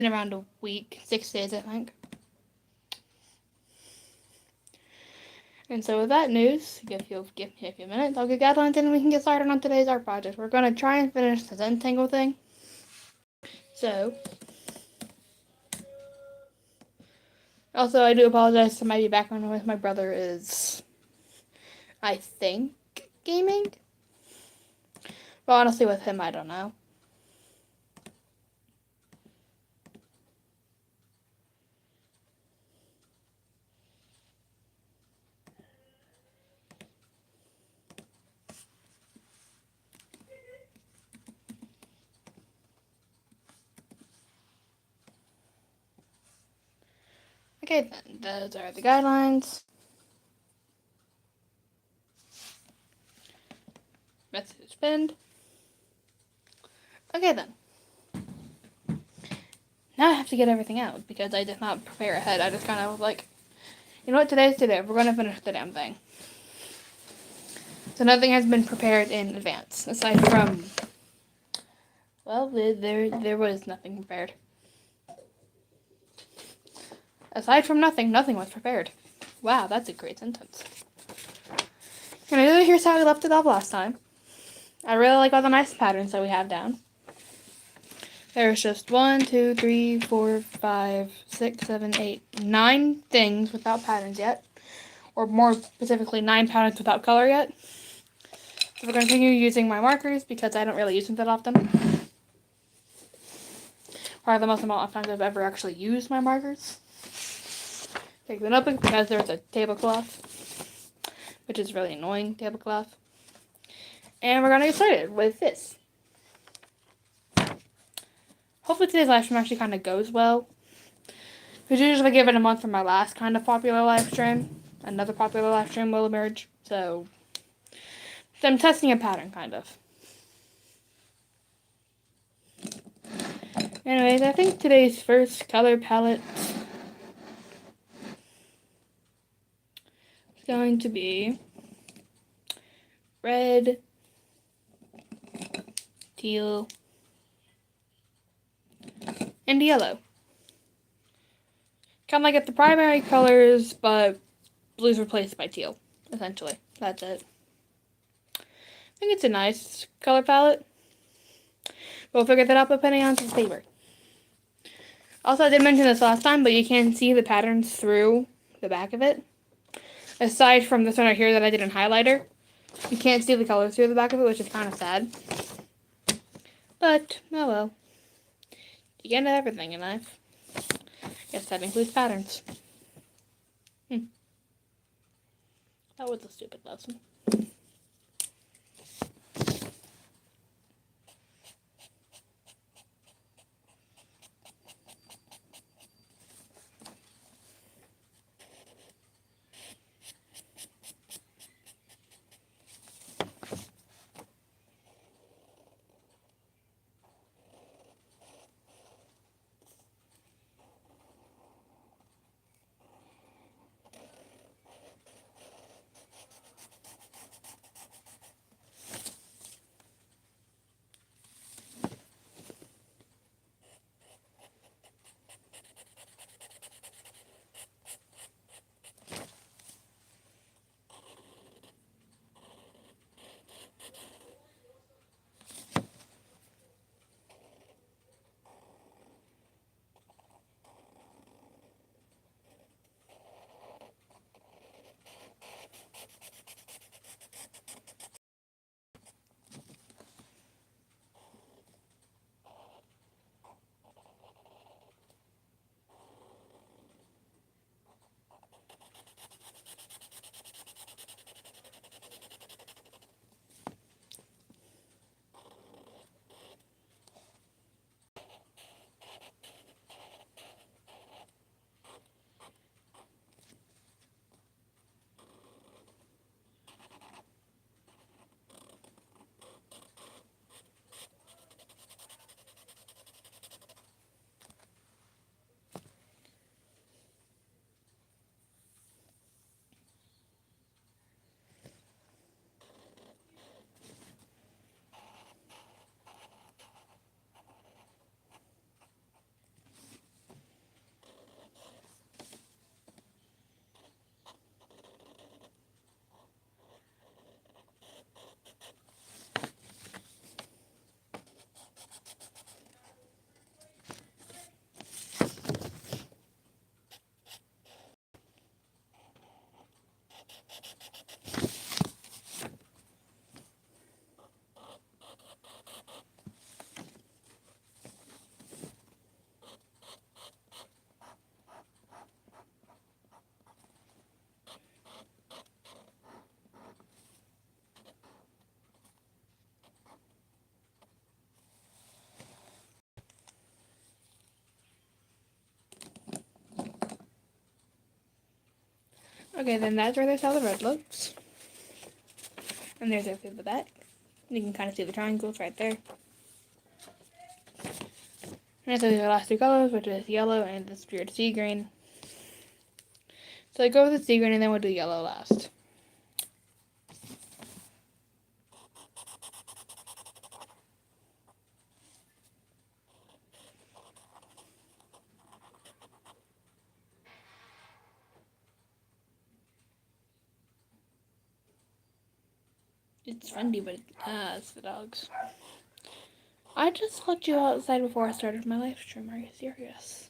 been around a week, 6 days, I think. And so with that news, if you'll give me a few minutes, I'll get guidelines and we can get started on today's art project. We're going to try and finish the Zentangle thing. So, also I do apologize for my background noise. My brother is, I think, gaming. But honestly, with him, I don't know. Okay, then, those are the guidelines. Message pinned. Okay, then. Now I have to get everything out because I did not prepare ahead. I just kind of like, you know what, today's today. We're going to finish the damn thing. So nothing has been prepared in advance, aside from, well, there was nothing prepared. Aside from nothing was prepared. Wow, that's a great sentence. And here's how we left it off last time. I really like all the nice patterns that we have down. There's just 1, 2, 3, 4, 5, 6, 7, 8, 9 things without patterns yet. Or more specifically, 9 patterns without color yet. So we're going to continue using my markers because I don't really use them that often. Probably the most amount of times I've ever actually used my markers. Take the notebook because there's a tablecloth, which is really annoying tablecloth. And we're going to get started with this. Hopefully today's live stream actually kind of goes well. Because usually I give it a month from my last kind of popular live stream. Another popular live stream will emerge. So I'm testing a pattern, kind of. Anyways, I think today's first color palette is going to be red, teal, and yellow. Kind of like at the primary colors, but blue's replaced by teal, essentially. That's it. I think it's a nice color palette. We'll figure that out by putting on some paper. Also, I did mention this last time, but you can see the patterns through the back of it. Aside from this one right here that I did in highlighter, you can't see the colors through the back of it, which is kind of sad. But, oh well. You get everything in life. Yes, that includes patterns. That was a stupid lesson. Okay, then that's where there's how the red looks. And there's it through the back. You can kind of see the triangles right there. And so these are the last two colors, which is yellow and this weird sea green. So I go with the sea green and then we'll do yellow last. It's windy, but it's the dogs. I just looked you outside before I started my live stream. Are you serious?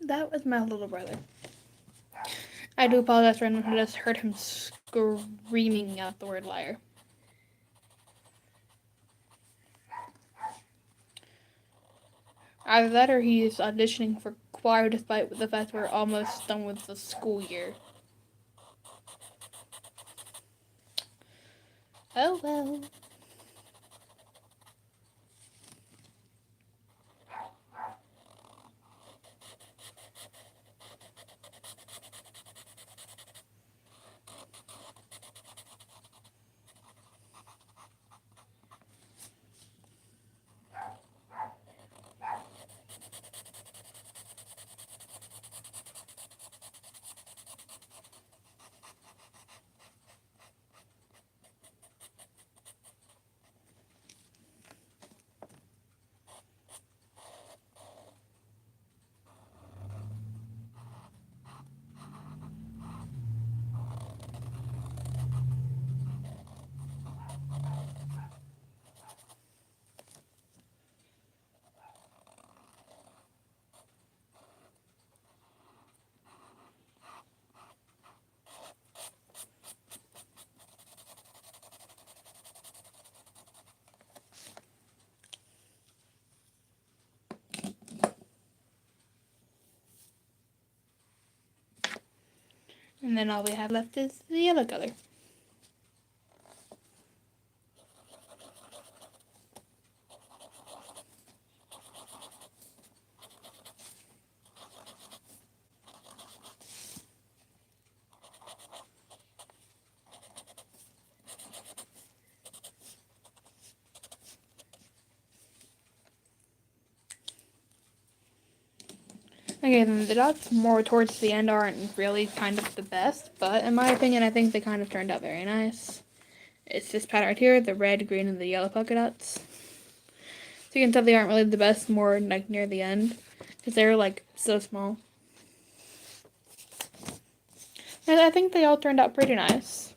That was my little brother. I do apologize for anyone who just heard him screaming out the word liar. Either that or he's auditioning for choir despite the fact we're almost done with the school year. Oh well. And then all we have left is the yellow color. Okay, then the dots more towards the end aren't really kind of the best, but in my opinion, I think they kind of turned out very nice. It's this pattern right here, the red, green, and the yellow polka dots. So you can tell they aren't really the best, more like near the end, because they're like so small. And I think they all turned out pretty nice.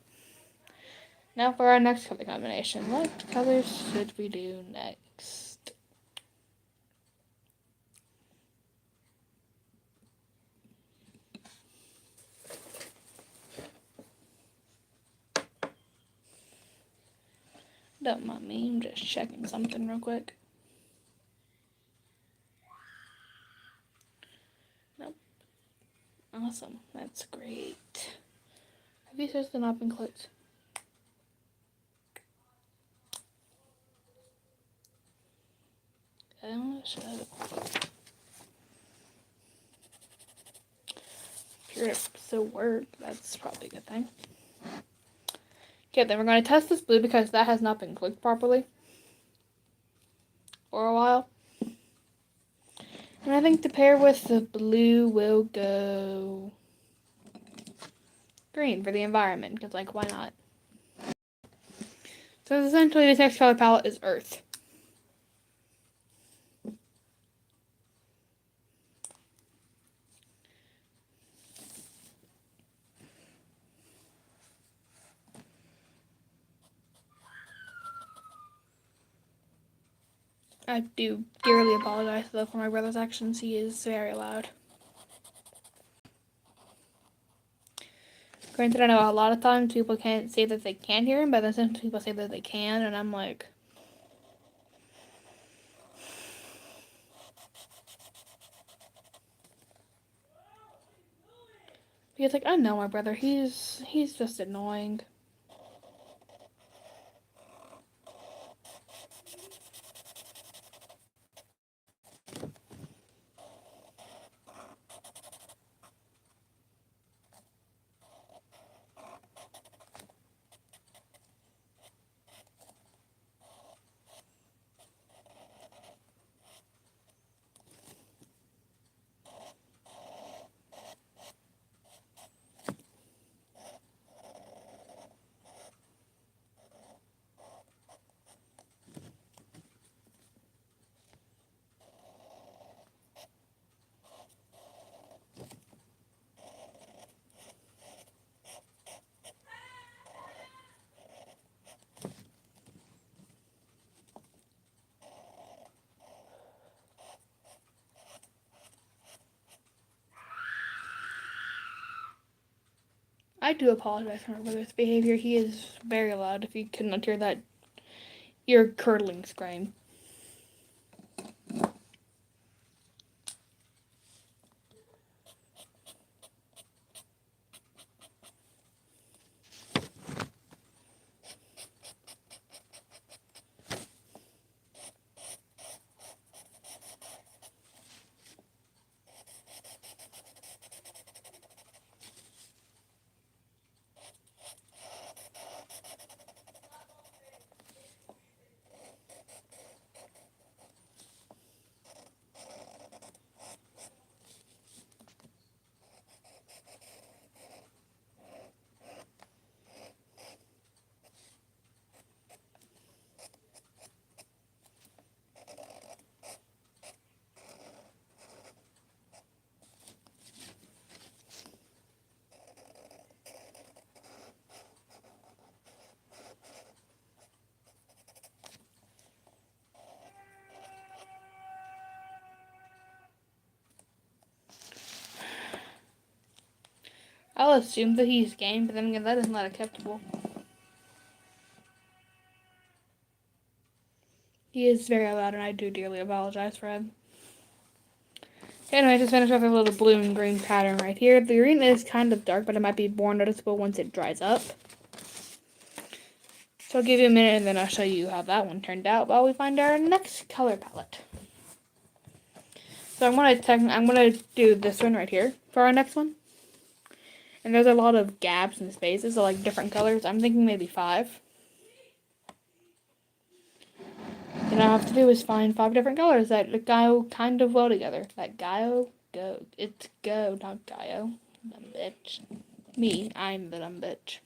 Now for our next color combination. What colors should we do next? Don't mind me, I'm just checking something real quick. Nope. Awesome, that's great. Have you supposed to not been closed? Shut up. Pure so word, that's probably a good thing. Okay, then we're going to test this blue because that has not been clicked properly for a while. And I think to pair with the blue, we'll go green for the environment, because, like, why not? So essentially, this next color palette is Earth. I do dearly apologize, though, for my brother's actions. He is very loud. Granted, I know a lot of times people can't say that they can't hear him, but then some people say that they can, and I'm like... He's like, I know my brother, he's just annoying. I do apologize for my brother's behavior. He is very loud. If you could not hear that ear-curdling scream. I'll assume that he's game, but then again, that is not acceptable. He is very loud, and I do dearly apologize for him. Anyway, just finish off a little blue and green pattern right here. The green is kind of dark, but it might be more noticeable once it dries up. So I'll give you a minute, and then I'll show you how that one turned out while we find our next color palette. So I'm gonna do this one right here for our next one. And there's a lot of gaps and spaces, so like different colors. I'm thinking maybe 5. And all I have to do is find 5 different colors that go kind of well together. That go. It's go, not Gaio. Dumb bitch. Me, I'm the dumb bitch.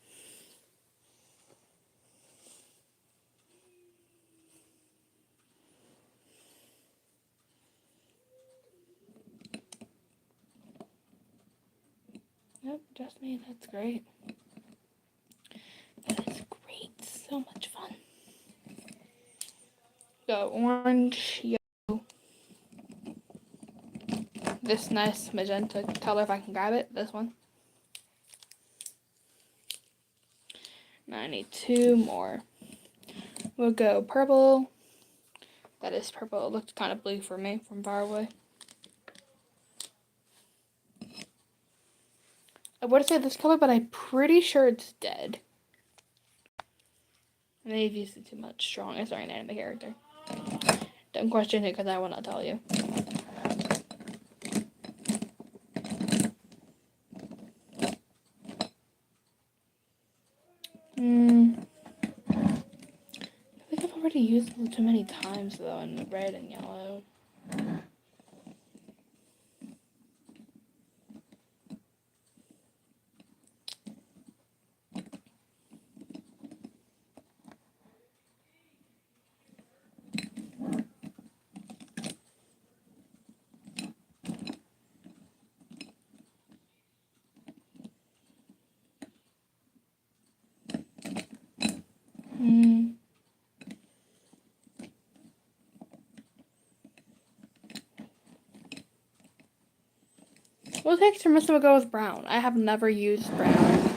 Nope, just me. That's great. That is great. So much fun. Go orange, yellow. This nice magenta color, if I can grab it. This one. Now I need 2 more. We'll go purple. That is purple. It looked kind of blue for me from far away. I would say this color, but I'm pretty sure it's dead. I may have used it too much. Strong is our anime character. Don't question it because I will not tell you. I think I've already used it too many times though in red and yellow. What texture must we go with brown? I have never used brown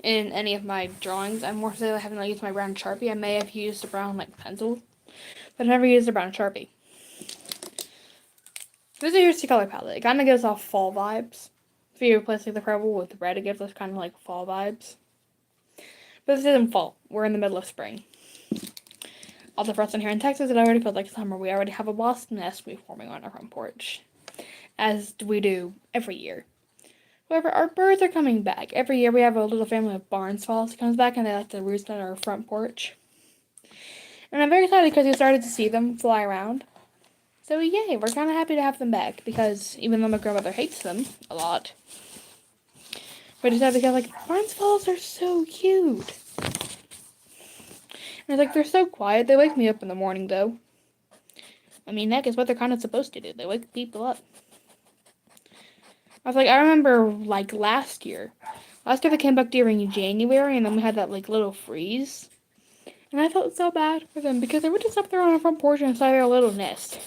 in any of my drawings. I'm more so I haven't used my brown Sharpie. I may have used a brown like pencil, but I've never used a brown Sharpie. This is your color palette. It kind of gives off fall vibes. If you replace like the purple with red, it gives us kind of like fall vibes. But this isn't fall. We're in the middle of spring. Also, for us in here in Texas, it already feels like summer. We already have a wasp nest forming on our front porch, as we do every year. However, our birds are coming back. Every year we have a little family of barn swallows that comes back, and they like to roost on our front porch. And I'm very excited because we started to see them fly around. So yay, we're kind of happy to have them back because even though my grandmother hates them a lot, we're just happy because like barn swallows are so cute. And it's like they're so quiet. They wake me up in the morning though. I mean, heck, is what they're kind of supposed to do. They wake people up. I remember like last year they came back during January, and then we had that like little freeze. And I felt so bad for them because they were just up there on the front porch inside their little nest.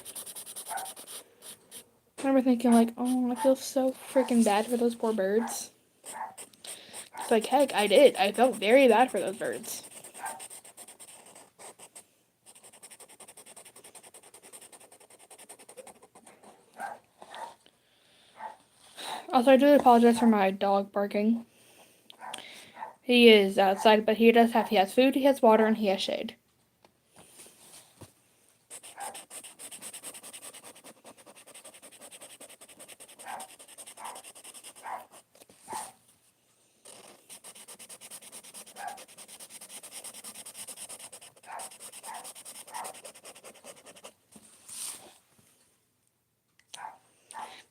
I remember thinking like, oh, I feel so freaking bad for those poor birds. It's like, heck, I did. I felt very bad for those birds. Also, I do apologize for my dog barking. He is outside, but he has food, he has water, and he has shade.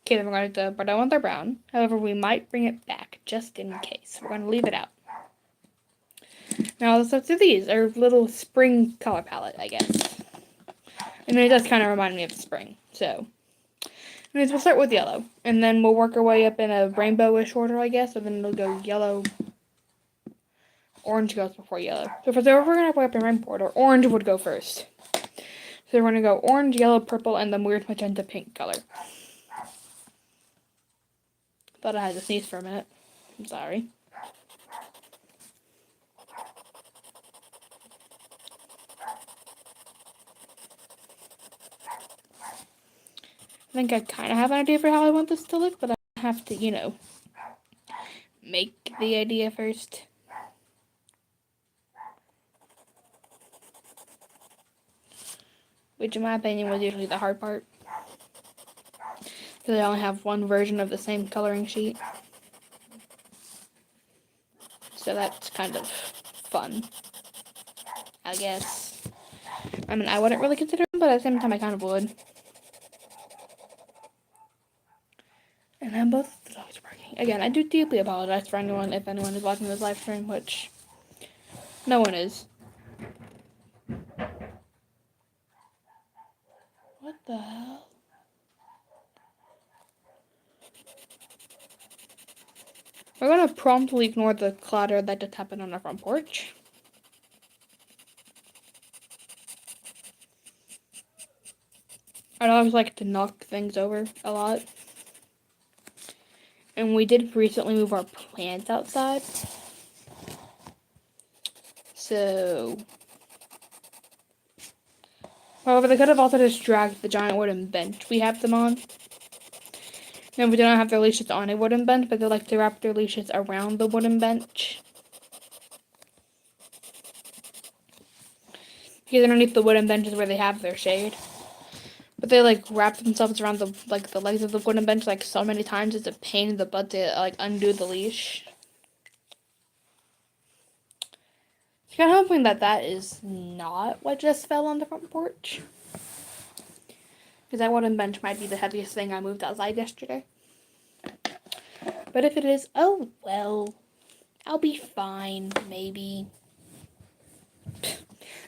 Okay, then we're going to we're done with our brown. However, we might bring it back just in case. We're going to leave it out. Now, let's do these. Our little spring color palette, I guess. I mean, it does kind of remind me of spring. So, anyways, we'll start with yellow. And then we'll work our way up in a rainbowish order, I guess. So then it'll go yellow. Orange goes before yellow. So if we're going to work up in rainbow order, orange would go first. So we're going to go orange, yellow, purple, and then weird magenta pink color. Thought I had to sneeze for a minute. I'm sorry. I think I kind of have an idea for how I want this to look, but I have to, make the idea first. Which, in my opinion, was usually the hard part. Because I only have one version of the same coloring sheet. So that's kind of fun, I guess. I mean, I wouldn't really consider it, but at the same time, I kind of would. And then both the dogs are barking. Again, I do deeply apologize for anyone, if anyone is watching this live stream, which no one is. What the hell? We're gonna promptly ignore the clutter that just happened on our front porch. Our dogs like to knock things over a lot. And we did recently move our plants outside. So, however, they could have also just dragged the giant wooden bench we have them on. No, we do not have their leashes on a wooden bench, but they like to wrap their leashes around the wooden bench. Because underneath the wooden bench is where they have their shade. But they like wrap themselves around the legs of the wooden bench like so many times it's a pain in the butt to like undo the leash. So I'm hoping that is not what just fell on the front porch. Because that wooden bench might be the heaviest thing I moved outside yesterday. But if it is, oh well. I'll be fine, maybe.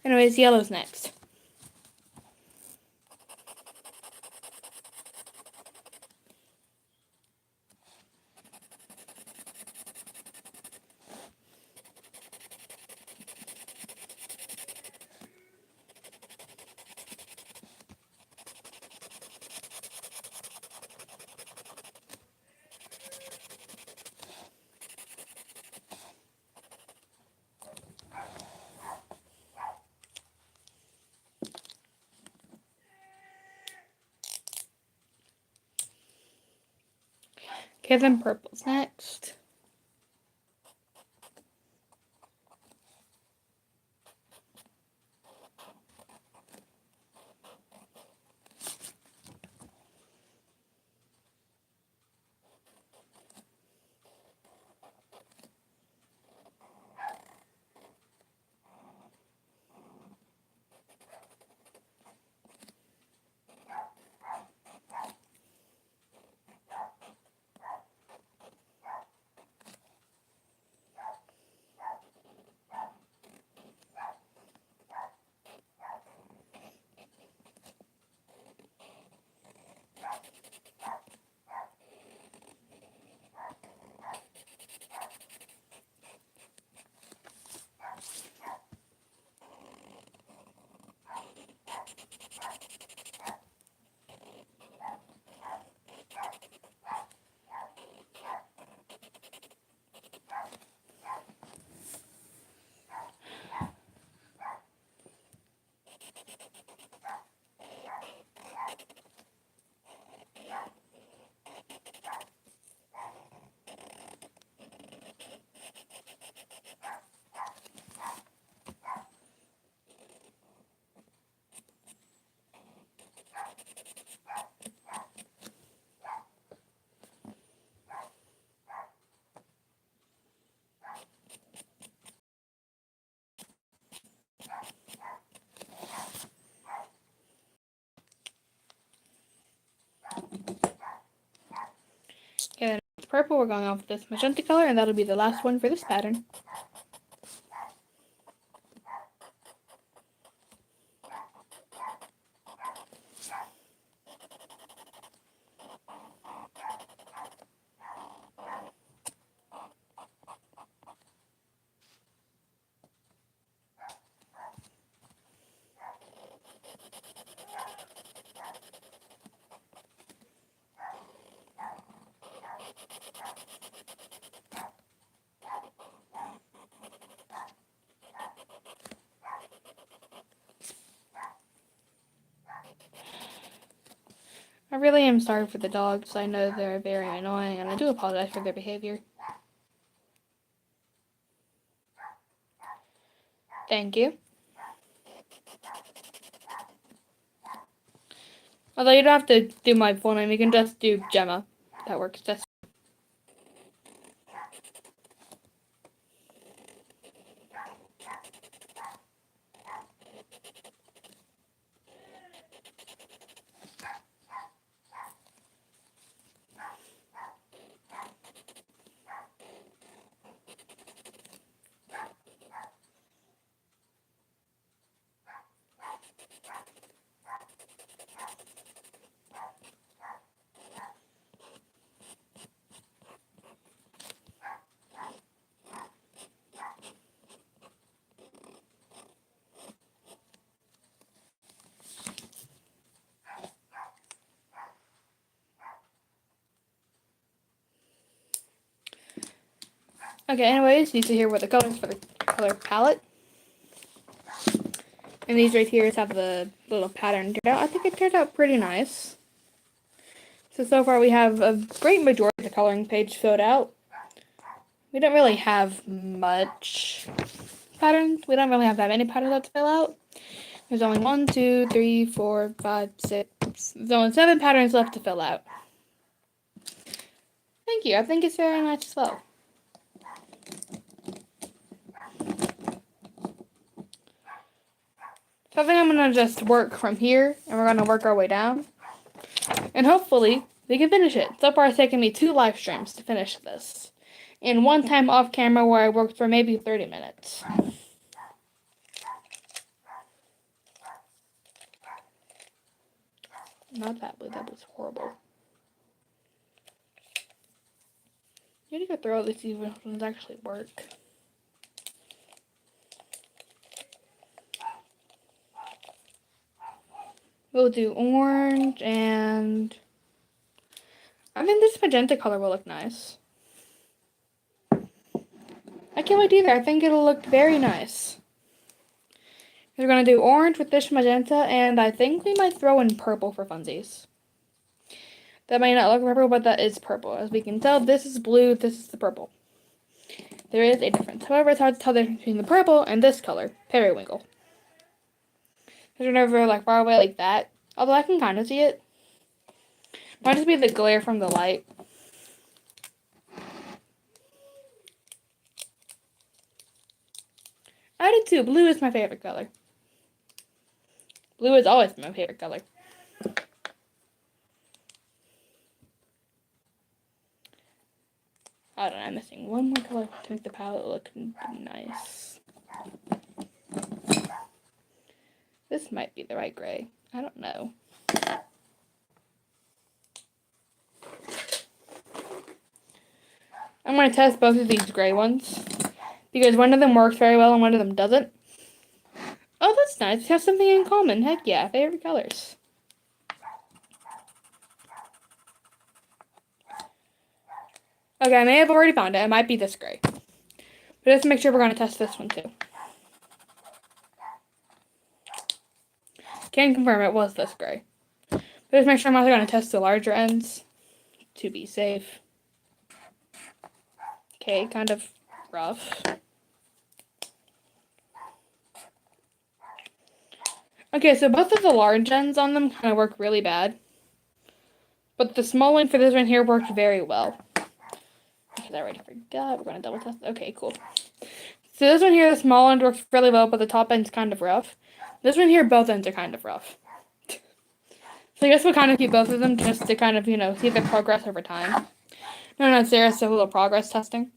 Anyways, yellow's next. Okay, then purple's next. Okay, then it's purple. We're going off with this magenta color, and that'll be the last one for this pattern. I really am sorry for the dogs. I know they're very annoying, and I do apologize for their behavior. Thank you. Although you don't have to do my full name, you can just do Gema. That works just. Okay, anyways, you see here what the colors for the color palette. And these right here have the little pattern turned out. I think it turned out pretty nice. So far we have a great majority of the coloring page filled out. We don't really have much patterns. We don't really have that many patterns left to fill out. There's only 1, 2, 3, 4, 5, 6. There's only 7 patterns left to fill out. Thank you. I think it's very nice as well. So I think I'm going to just work from here, and we're going to work our way down. And hopefully, we can finish it. So far, it's taken me 2 live streams to finish this. And 1 time off camera where I worked for maybe 30 minutes. Not that blue, that was horrible. You need to go through all these see which ones actually work. We'll do orange and I think this magenta color will look nice. I can't wait either. I think it'll look very nice. We're going to do orange with this magenta, and I think we might throw in purple for funsies. That might not look purple, but that is purple. As we can tell, this is blue, this is the purple. There is a difference. However, it's hard to tell the difference between the purple and this color, periwinkle. Because whenever like far away like that, although I can kind of see it. Might just be the glare from the light. I did too. Blue is my favorite color. Blue is always my favorite color. I don't know, I'm missing one more color to make the palette look nice. This might be the right gray. I don't know. I'm going to test both of these gray ones. Because one of them works very well and one of them doesn't. Oh, that's nice. We have something in common. Heck yeah, favorite colors. Okay, I may have already found it. It might be this gray. But let's make sure we're going to test this one too. Can confirm it was this gray. But let's make sure I'm also going to test the larger ends to be safe. Okay, kind of rough. Okay, so both of the large ends on them kind of work really bad. But the small one for this one here worked very well. Because I already forgot. We're going to double test. Okay, cool. So this one here, the small end works really well, but the top end's kind of rough. This one here, both ends are kind of rough. So I guess we'll kind of keep both of them just to kind of, see the progress over time. No, seriously, a little progress testing.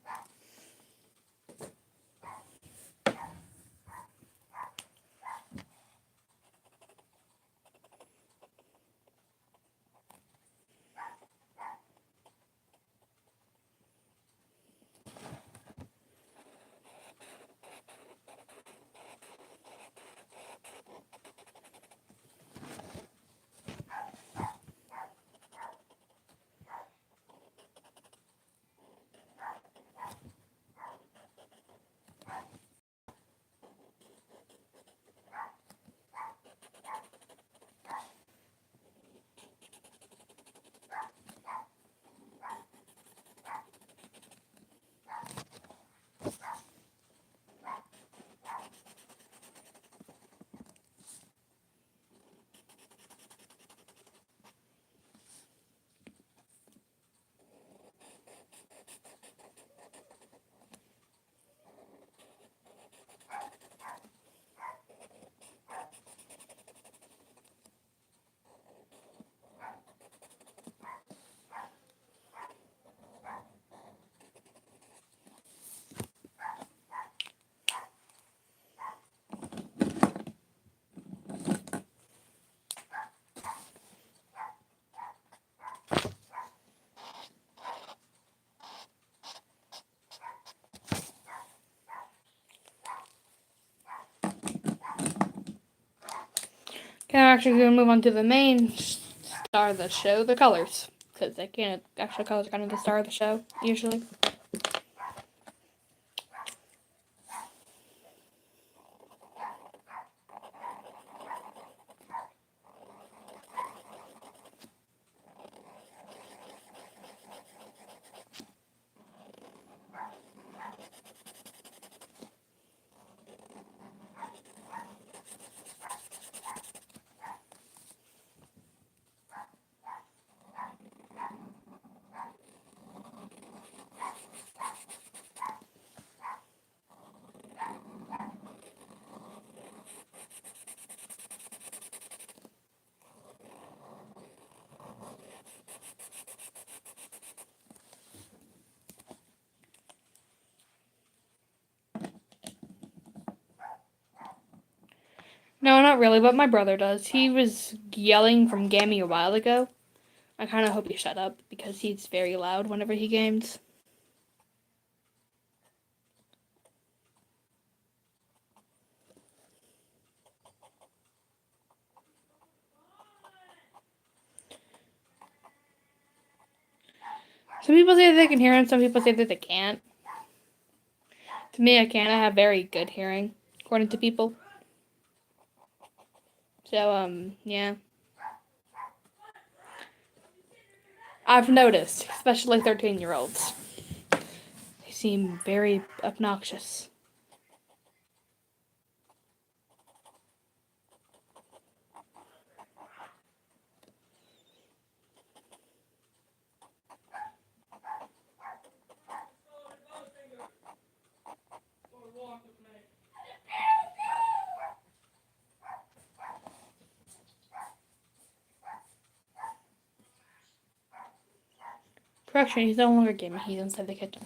Okay, I'm actually going to move on to the main star of the show, the colors. Because actual colors are kind of the star of the show, usually. No, not really, but my brother does. He was yelling from gaming a while ago. I kind of hope he shut up because he's very loud whenever he games. Some people say that they can hear him, some people say that they can't. To me, I can't. I have very good hearing, according to people. So, yeah. I've noticed, especially 13-year-olds. They seem very obnoxious. Correction, he's no longer gaming, he's inside the kitchen.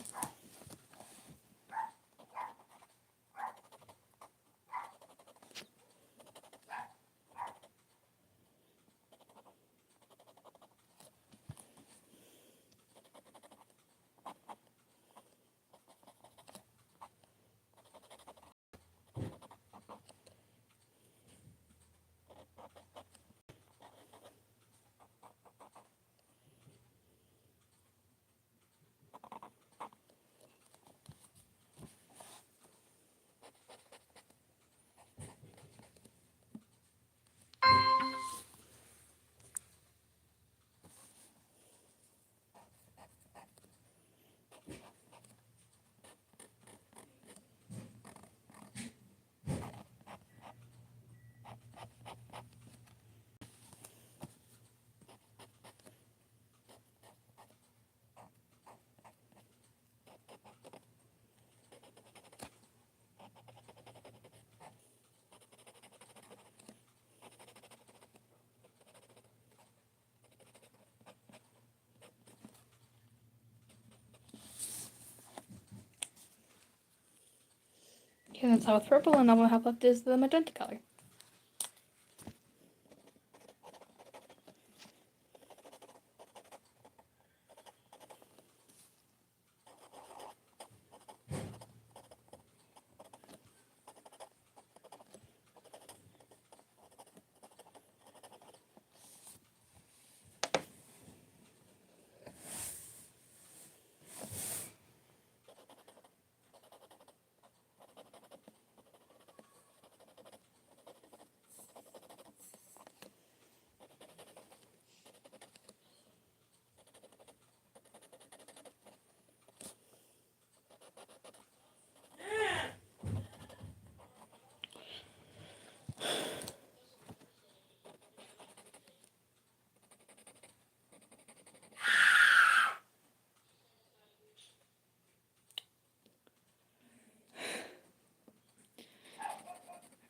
Okay, that's how it's purple, and all I have left is the magenta color.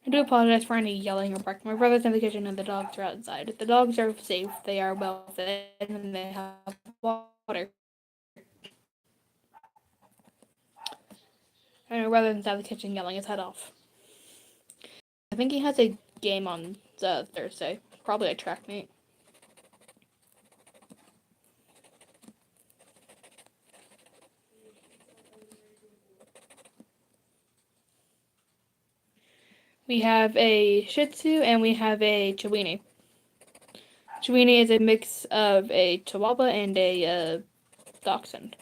I do apologize for any yelling or barking. My brother's in the kitchen and the dogs are outside. The dogs are safe, they are well fed, and they have water. And my brother's inside the kitchen yelling his head off. I think he has a game on Thursday. Probably a track meet. We have a Shih Tzu and we have a Chiweenie. Chiweenie is a mix of a Chihuahua and a Dachshund.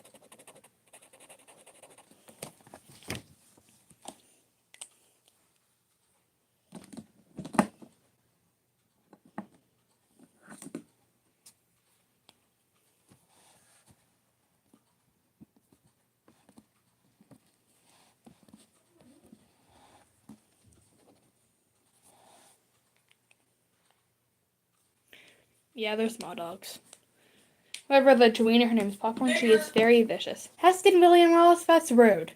Yeah, they're small dogs. However, the Chiweenie, her name is Popcorn, she is very vicious. Heston, William Wallace, that's rude.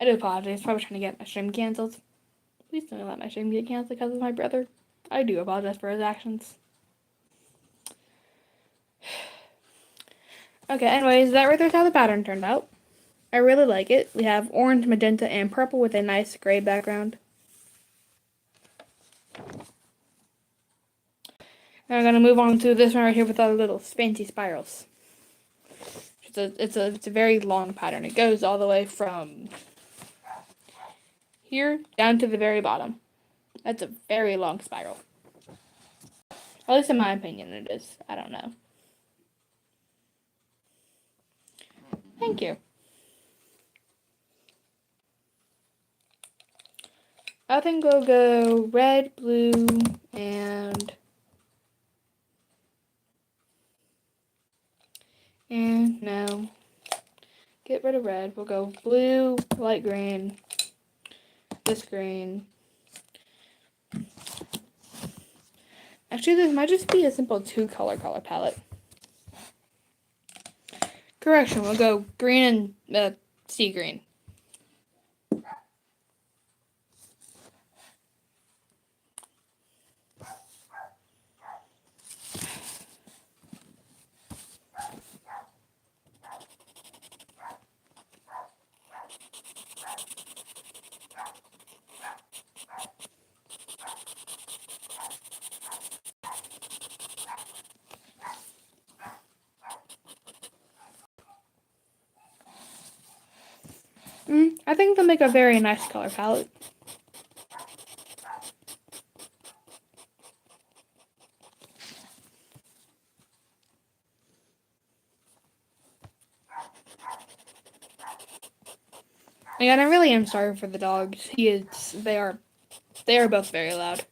I do apologize. Probably trying to get my stream canceled. Please don't let my stream get canceled because of my brother. I do apologize for his actions. Okay, anyways, that right there's how the pattern turned out. I really like it. We have orange, magenta, and purple with a nice gray background. And we're gonna move on to this one right here with our little fancy spirals. It's a very long pattern. It goes all the way from here down to the very bottom. That's a very long spiral. At least in my opinion it is. I don't know. Thank you. I think we'll go red, blue, and no. Get rid of red. We'll go blue, light green, this green. Actually, this might just be a simple two-color color palette. Correction, we'll go green and sea green. I think they'll make a very nice color palette. Again, I really am sorry for the dogs. They are both very loud.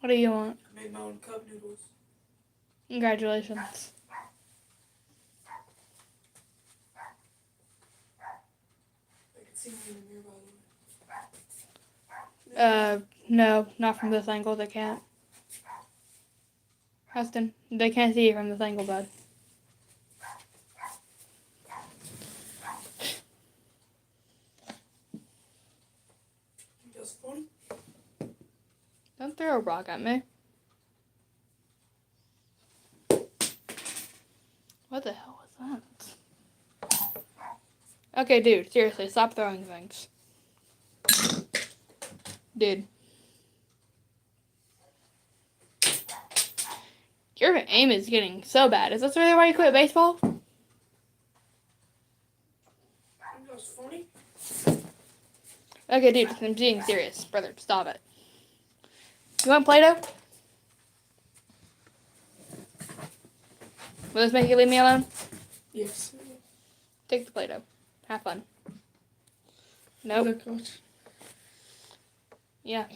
What do you want? I made my own cup noodles. Congratulations. I can see me in the mirror, by the way. No, not from this angle. They can't. Huston, they can't see you from this angle, bud. That's funny. Don't throw a rock at me. What the hell was that? Okay, dude, seriously, stop throwing things. Dude. Your aim is getting so bad. Is this really why you quit baseball? That's funny. Okay, dude, I'm being serious. Brother, stop it. You want Play-Doh? Will this make you leave me alone? Yes. Take the Play-Doh. Have fun. Nope. Yeah.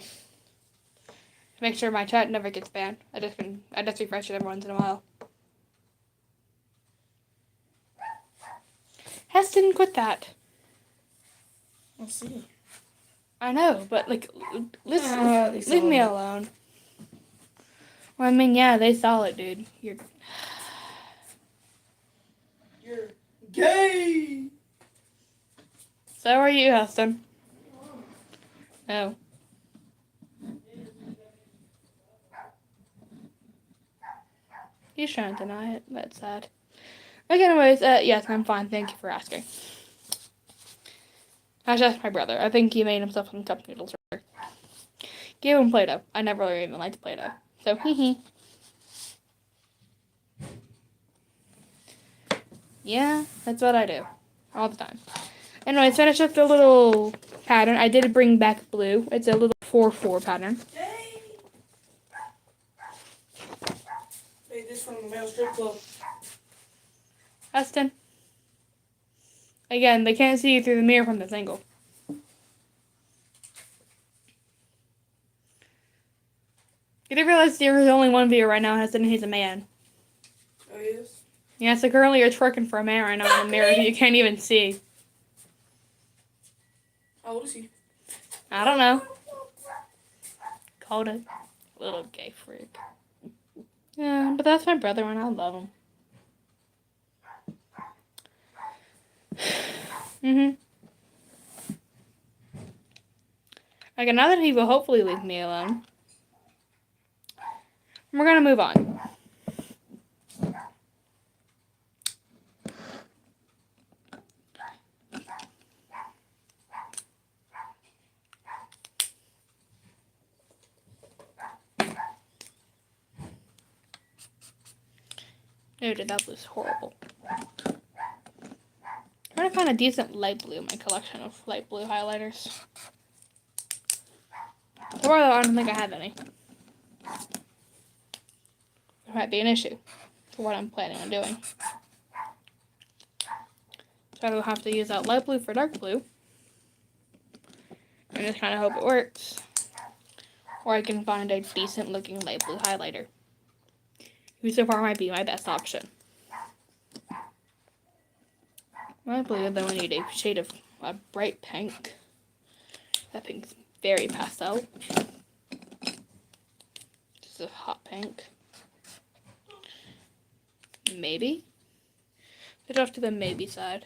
Make sure my chat never gets banned. I just refresh it every once in a while. Heston, quit that. I'll see. I know, but like, leave me alone. Well, I mean, yeah, they saw it, dude. You're gay. So are you, Heston. No. He's trying to deny it. That's sad. Okay, anyways, yes, I'm fine. Thank you for asking. I should ask my brother. I think he made himself some cup noodles. Give him Play-Doh. I never really even liked Play-Doh. So, yeah, that's what I do. All the time. Anyways, finish up the little pattern. I did bring back blue. It's a little 4-4 pattern. Hey, this from the male strip club. Heston. Again, they can't see you through the mirror from this angle. You do realize there is only one viewer right now, Heston, and he's a man. Oh, yes? Yeah, so currently you're twerking for a man right now in the mirror you can't even see. How old is he? I don't know. Called it. Little gay freak. Yeah, but that's my brother and I love him. Okay, now that he will hopefully leave me alone, we're gonna move on. No, dude, that was horrible. I'm trying to find a decent light blue in my collection of light blue highlighters. Or I don't think I have any. It might be an issue for what I'm planning on doing. So I will have to use that light blue for dark blue. And just kind of hope it works. Or I can find a decent looking light blue highlighter. Who so far might be my best option. Light blue, though I need a shade of a bright pink. That pink's very pastel. This is a hot pink. Maybe? It's off to the maybe side.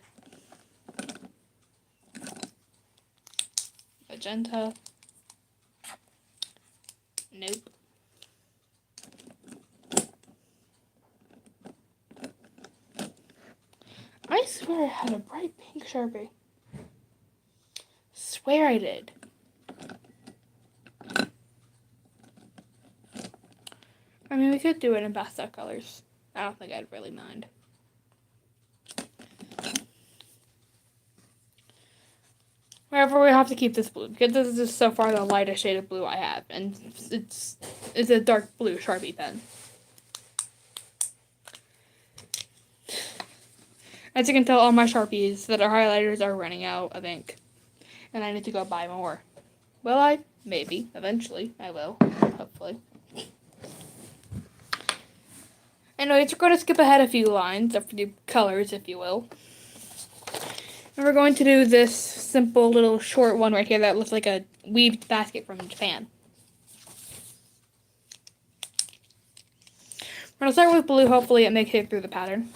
Magenta. Nope. I swear I had a bright pink Sharpie. Swear I did. I mean, we could do it in pastel colors. I don't think I'd really mind. However, we have to keep this blue because this is just so far the lightest shade of blue I have, and it's a dark blue Sharpie pen. As you can tell, all my Sharpies that are highlighters are running out of ink, and I need to go buy more. Will I? Maybe. Eventually, I will. Hopefully. Anyways, we're going to skip ahead a few lines, a few colors, if you will. And we're going to do this simple little short one right here that looks like a weaved basket from Japan. We're going to start with blue. Hopefully it makes it through the pattern.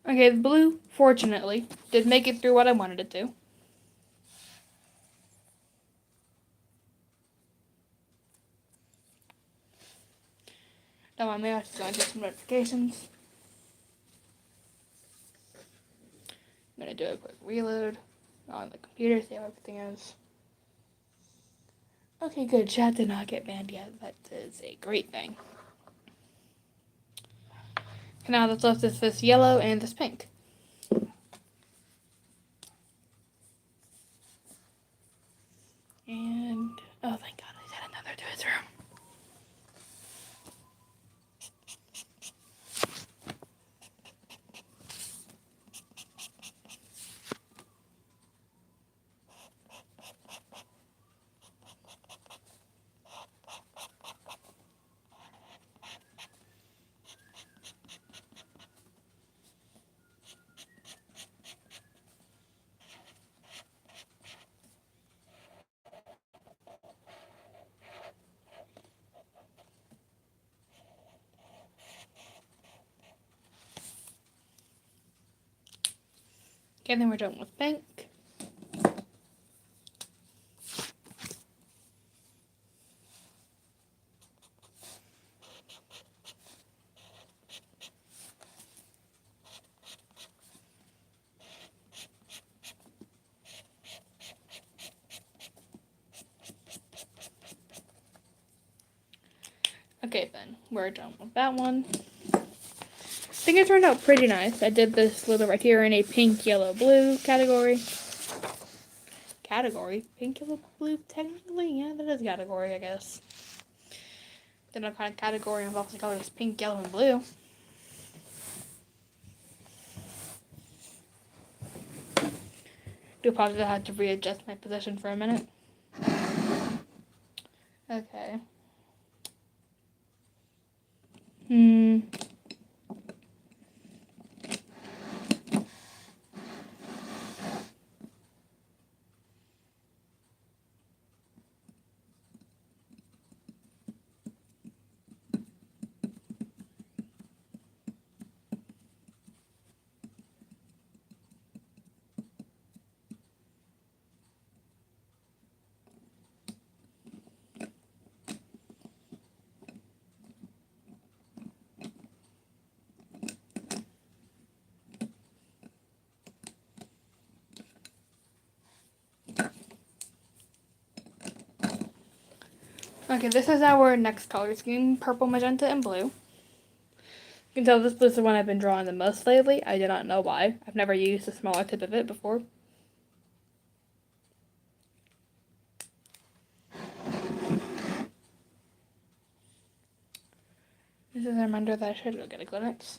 Okay, the blue, fortunately, did make it through what I wanted it to. Don't mind me, I was just going through some notifications. I'm going to do a quick reload on the computer, see how everything is. Okay, good. Chat did not get banned yet. That is a great thing. Now that's left is this yellow and this pink. And, oh thank God, I had another to his room. Okay, then we're done with pink. Okay, then we're done with that one. I think it turned out pretty nice. I did this little right here in a pink, yellow, blue category. Pink, yellow, blue, technically? Yeah, that is a category, I guess. Then a kind of category involves the colors pink, yellow, and blue. Do apologize, I had to readjust my position for a minute. Okay. Okay, this is our next color scheme, purple, magenta, and blue. You can tell this is the one I've been drawing the most lately. I do not know why. I've never used the smaller tip of it before. This is a reminder that I should go get a Kleenex.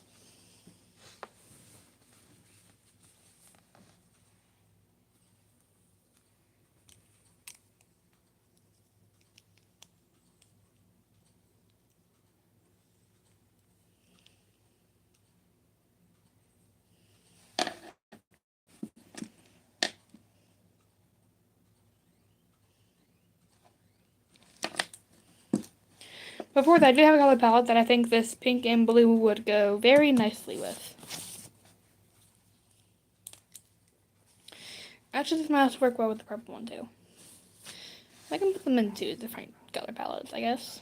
Before that, I do have a color palette that I think this pink and blue would go very nicely with. Actually, this might work well with the purple one too. I can put them in two different color palettes, I guess.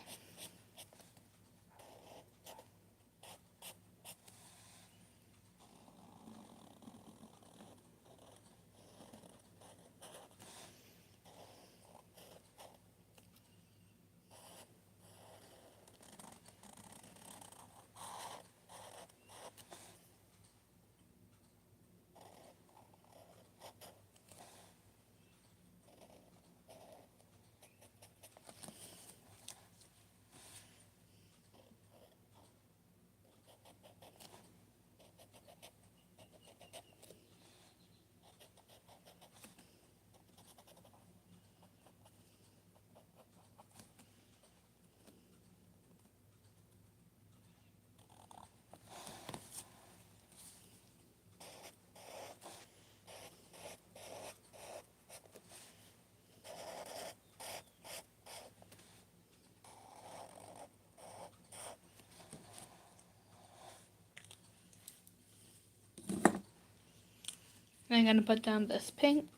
And I'm going to put down this pink.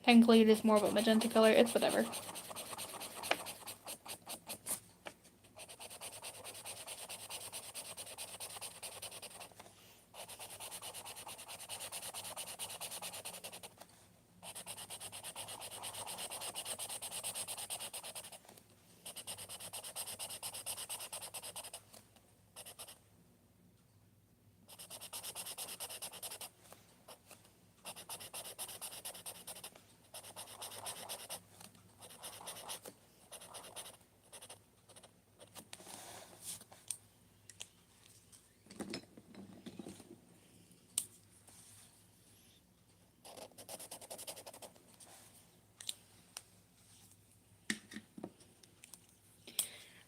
Technically, it is more of a magenta color. It's whatever.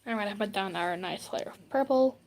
I'm going to put down our nice layer of purple.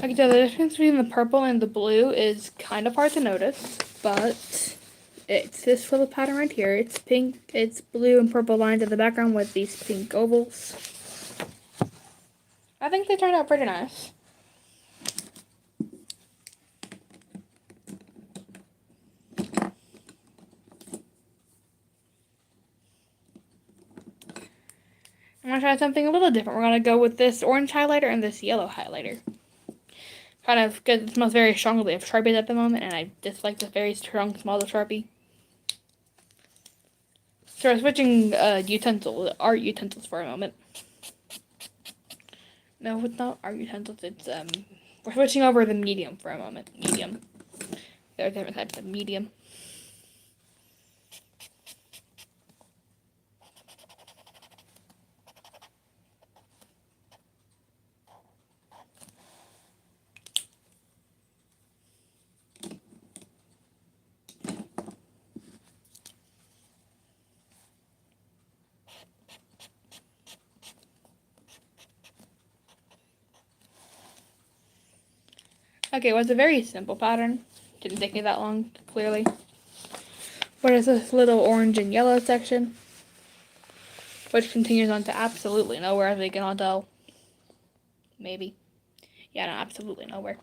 Okay, so the difference between the purple and the blue is kind of hard to notice, but it's this little pattern right here. It's pink, it's blue and purple lines in the background with these pink ovals. I think they turned out pretty nice. I'm going to try something a little different. We're going to go with this orange highlighter and this yellow highlighter. Kind of, because it smells very strongly of Sharpies at the moment, and I dislike the very strong smell of Sharpie. So we're switching art utensils for a moment. No, it's not art utensils, it's, we're switching over the medium for a moment. Medium. There are different types of medium. Okay, it was a very simple pattern. Didn't take me that long, clearly. What is this little orange and yellow section? Which continues on to absolutely nowhere, as we can all tell. Maybe. Yeah, no, absolutely nowhere.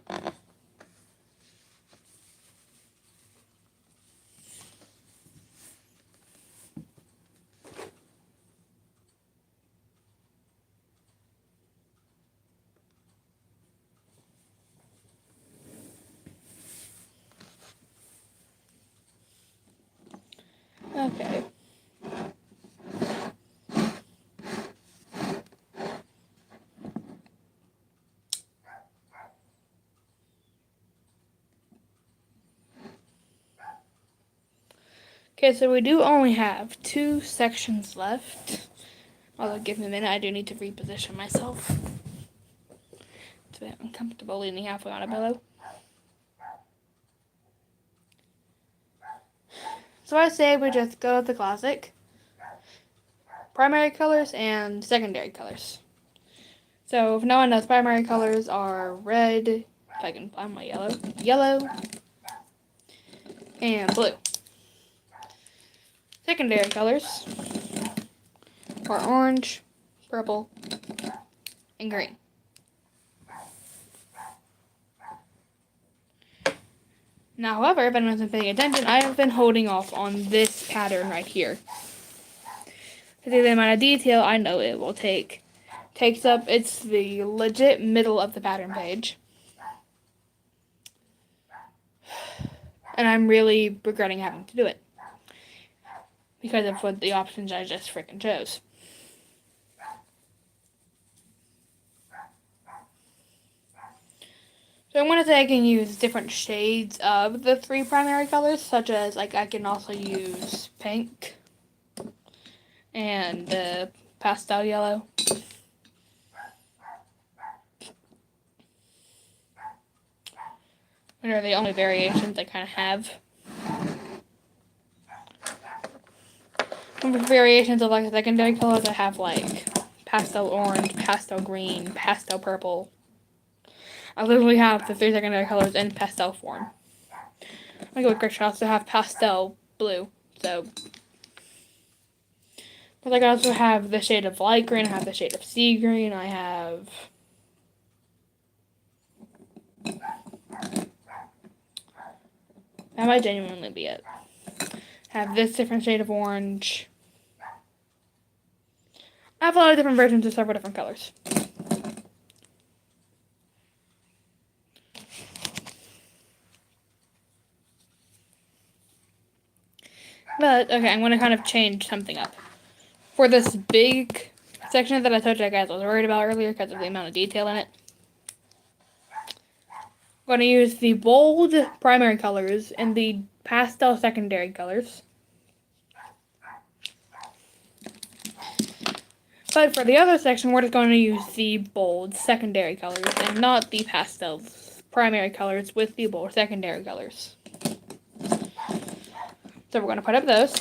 Okay. Okay, so we do only have 2 sections left. Although, give me a minute, I do need to reposition myself. It's a bit uncomfortable leaning halfway on a pillow. So I say we just go with the classic. Primary colors and secondary colors. So if no one knows, primary colors are red, if I can find my yellow, and blue. Secondary colors are orange, purple, and green. Now, however, if anyone's been paying attention, I have been holding off on this pattern right here. Because the amount of detail I know it will take. Takes up, it's the legit middle of the pattern page. And I'm really regretting having to do it. Because of what the options I just freaking chose. So I'm going to say I can use different shades of the 3 primary colors, such as, like, I can also use pink and pastel yellow. Which are the only variations I kind of have. And for variations of, like, secondary colors, I have, like, pastel orange, pastel green, pastel purple. I literally have the 3 secondary colors in pastel form. I go with Gretchen, I also have pastel blue, so. But I also have the shade of light green, I have the shade of sea green, I have. That might genuinely be it. Have this different shade of orange. I have a lot of different versions of several different colors. But, okay, I'm going to kind of change something up. For this big section that I told you guys I was worried about earlier because of the amount of detail in it, I'm going to use the bold primary colors and the pastel secondary colors. But for the other section, we're just going to use the bold secondary colors and not the pastel primary colors with the bold secondary colors. So we're going to put up those.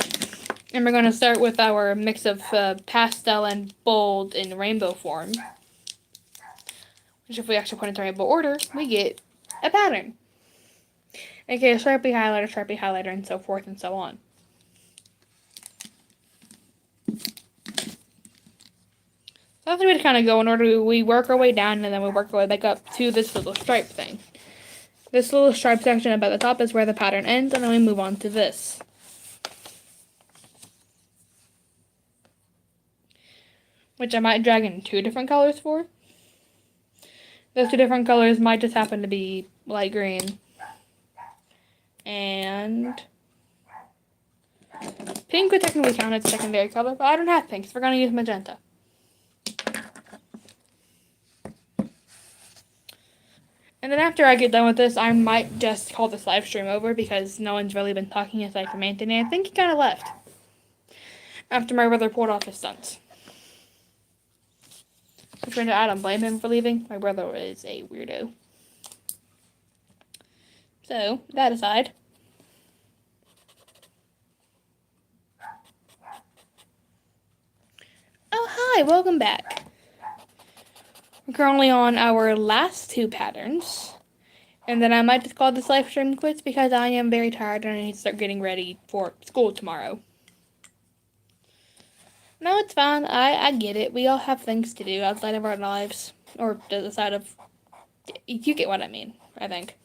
And we're going to start with our mix of pastel and bold in rainbow form. which if we actually put into rainbow order, we get a pattern. Okay, a Sharpie highlighter, and so forth and so on. So that's the way to kind of go in order. We work our way down, and then we work our way back up to this little stripe thing. This little stripe section about the top is where the pattern ends, and then we move on to this. Which I might drag in 2 different colors for. Those 2 different colors might just happen to be light green and pink would technically count as a secondary color, but I don't have pink, so we're going to use magenta. And then after I get done with this, I might just call this live stream over because no one's really been talking aside from Anthony. I think he kind of left after my brother pulled off his stunts. Which I don't blame him for leaving. My brother is a weirdo. So, that aside. Oh, hi, welcome back. We're currently on our last 2 patterns. And then I might just call this live stream quits because I am very tired and I need to start getting ready for school tomorrow. No, it's fine. I get it. We all have things to do outside of our lives. Or outside of... You get what I mean, I think.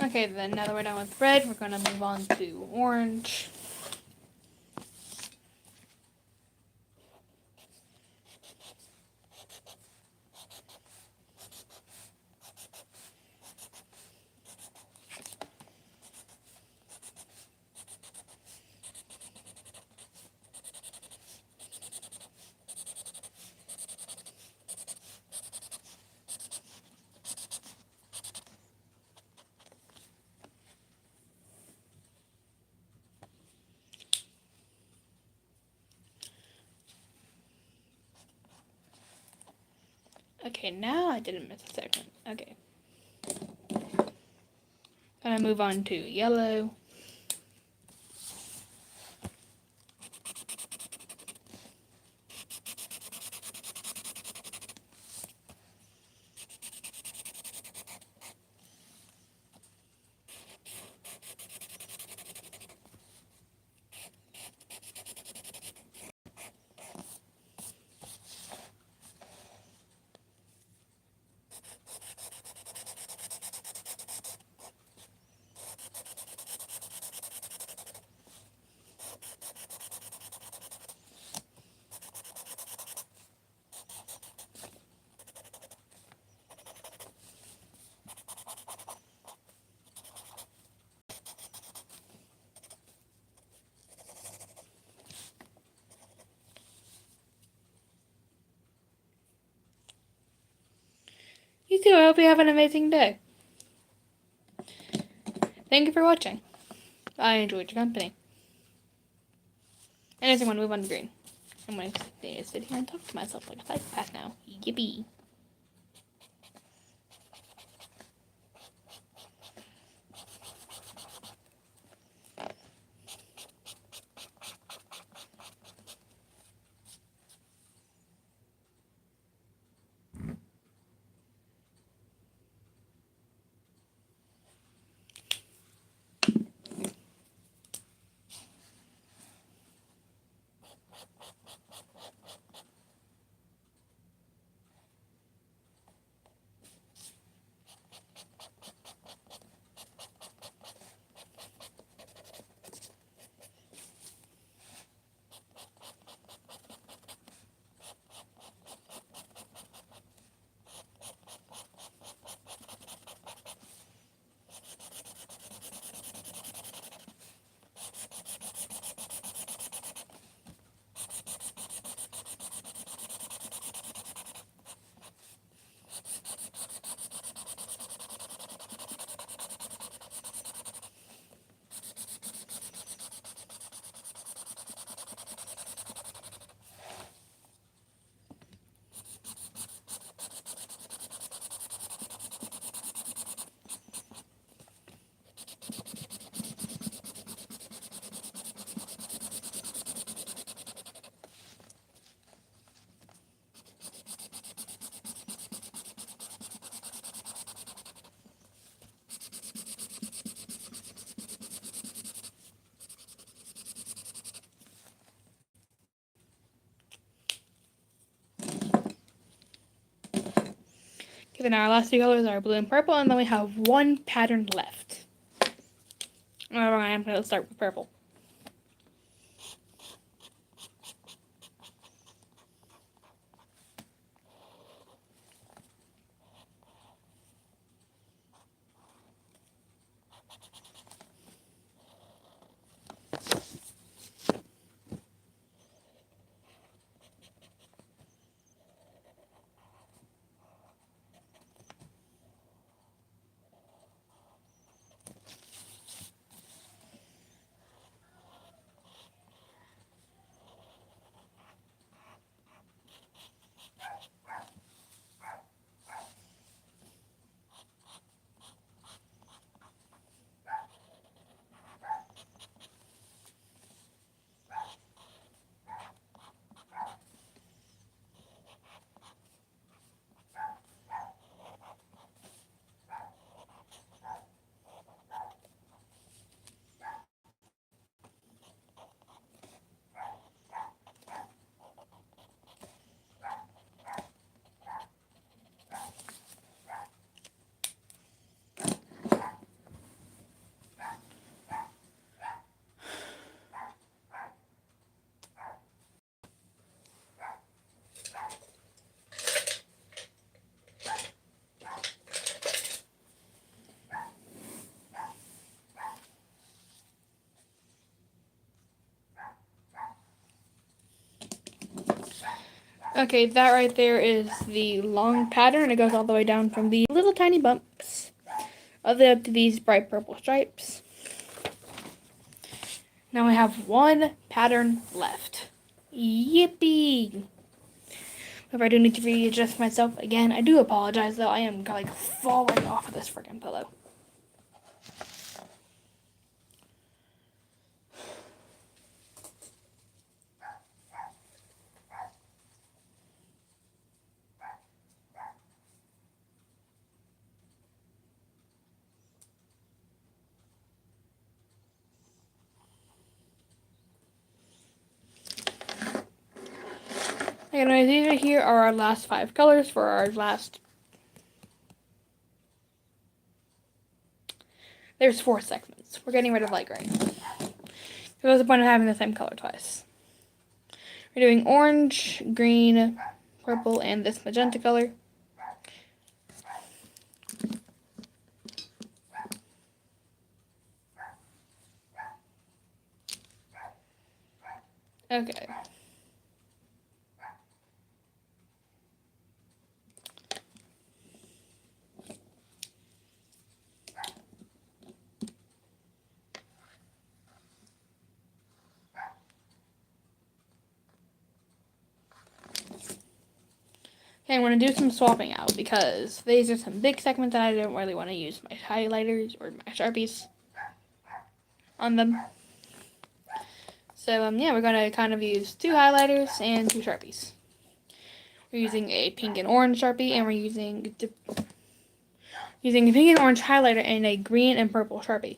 Okay, then now that we're done with red, we're going to move on to orange. Okay, now I didn't miss a segment. Okay. Gonna move on to yellow. You too, I hope you have an amazing day. Thank you for watching. I enjoyed your company. And I just want to move on to green. I'm going to sit here and talk to myself like a psychopath now. Yippee. Okay, then our last two colors are blue and purple, and then we have one pattern left. Alright, I'm going to start with purple. Okay, that right there is the long pattern. It goes all the way down from the little tiny bumps all the way up to these bright purple stripes. Now we have one pattern left. Yippee! If I do need to readjust myself again, I do apologize though. I am like falling off of this freaking pillow. Anyways, these right here are our last 5 colors for our last. There's 4 segments. We're getting rid of light green. So what's the point of having the same color twice? We're doing orange, green, purple, and this magenta color. Okay. Okay, I'm going to do some swapping out because these are some big segments that I don't really want to use my highlighters or my Sharpies on them. So, yeah, we're going to kind of use 2 highlighters and 2 Sharpies. We're using a pink and orange Sharpie, and we're using a pink and orange highlighter and a green and purple Sharpie.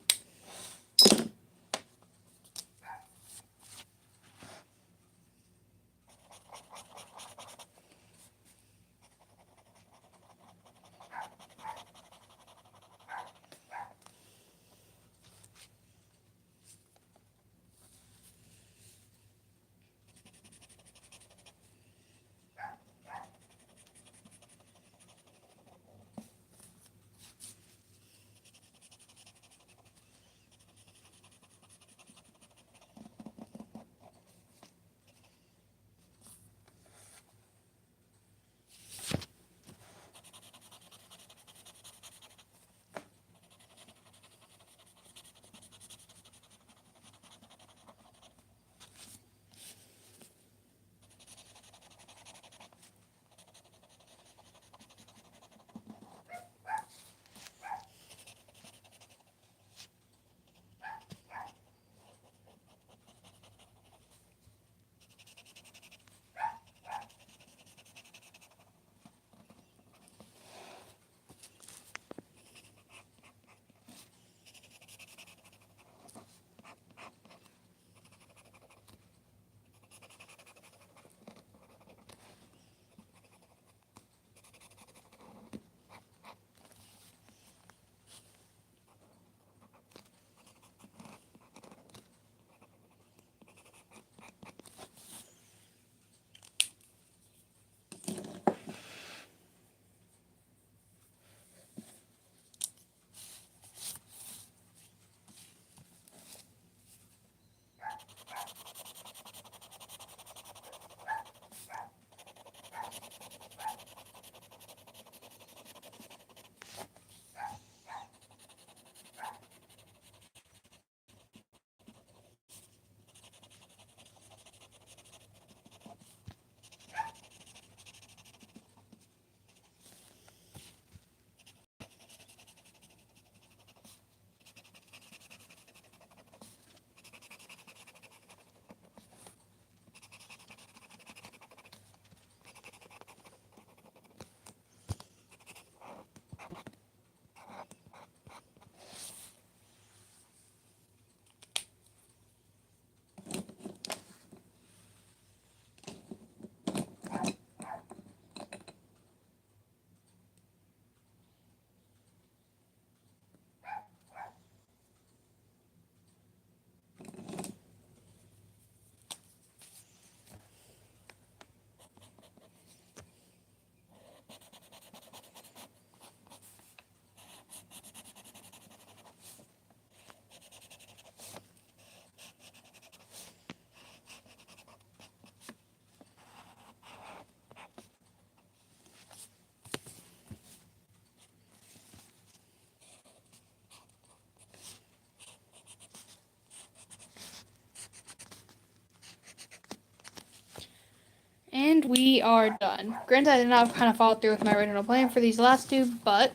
And we are done. Granted, I did not kind of follow through with my original plan for these last two, but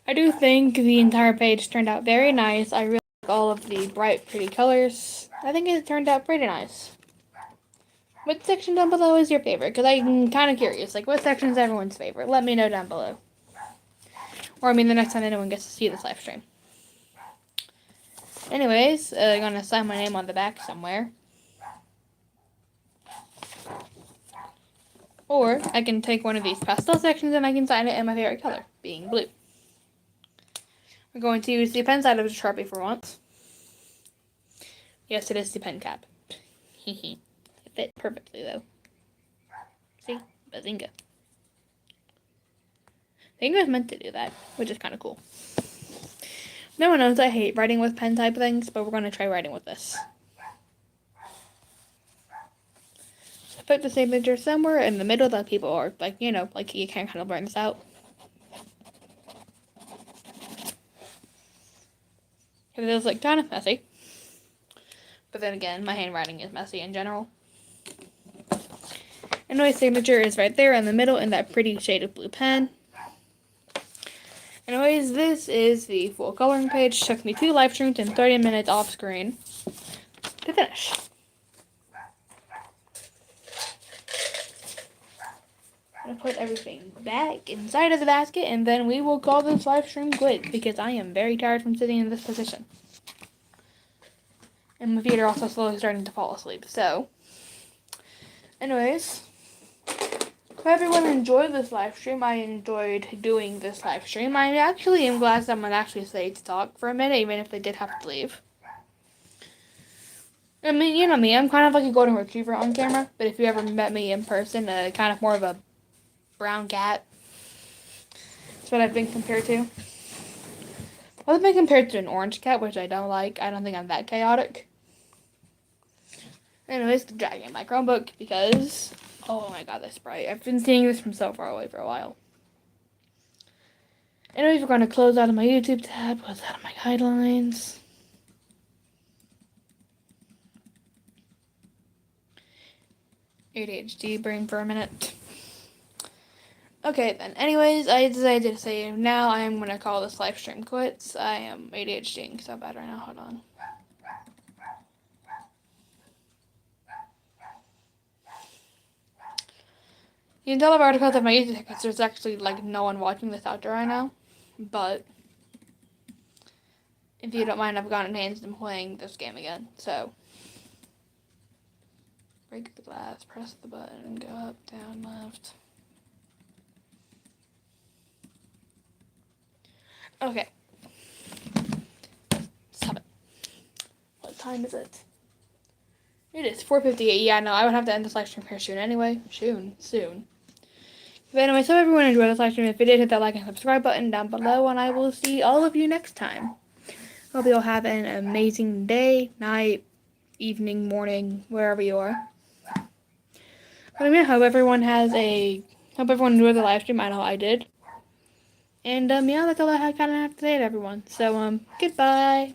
I do think the entire page turned out very nice. I really like all of the bright, pretty colors. I think it turned out pretty nice. What section down below is your favorite? Because I'm kind of curious. Like, what section is everyone's favorite? Let me know down below. Or, I mean, the next time anyone gets to see this live stream. Anyways, I'm going to sign my name on the back somewhere. Or, I can take one of these pastel sections and I can sign it in my favorite color, being blue. We're going to use the pen side of the Sharpie for once. Yes, it is the pen cap. It fit perfectly, though. See? Bazinga. I think I was meant to do that, which is kind of cool. No one knows I hate writing with pen type things, but we're going to try writing with this. So put the signature somewhere in the middle that people are, like, you know, like you can kind of learn this out. Because it was, like, kind of messy. But then again, my handwriting is messy in general. And my signature is right there in the middle in that pretty shade of blue pen. Anyways, this is the full coloring page. Took me 2 live streams and 30 minutes off screen to finish. I'm going to put everything back inside of the basket and then we will call this live stream good because I am very tired from sitting in this position. And my feet are also slowly starting to fall asleep. So, anyways, hope everyone enjoyed this live stream. I enjoyed doing this live stream. I actually am glad someone actually stayed to talk for a minute, even if they did have to leave. I mean, you know me, I'm kind of like a golden retriever on camera, but if you ever met me in person, kind of more of a brown cat. That's what I've been compared to. I've been compared to an orange cat, which I don't like. I don't think I'm that chaotic. Anyways, dragging my Chromebook because, oh my god, that's bright. I've been seeing this from so far away for a while. Anyways, we're going to close out of my YouTube tab, close out of my guidelines. ADHD brain for a minute. Okay then, anyways, I decided to say now I am going to call this live stream quits. I am ADHDing so bad right now, hold on. You can tell by articles of my YouTube because there's actually like no one watching this out there right now. But if you don't mind, I've gotten hands and playing this game again. So break the glass, press the button, go up, down, left. Okay. Stop it. What time is it? It is 4:58. Yeah, no, I would have to end this live stream here soon anyway. Soon. But anyway, so everyone enjoyed this live stream. If you did, hit that like and subscribe button down below, and I will see all of you next time. Hope you all have an amazing day, night, evening, morning, wherever you are. But I mean, hope everyone enjoyed the live stream. I know I did. And yeah, that's all I kind of have to say to everyone. So goodbye.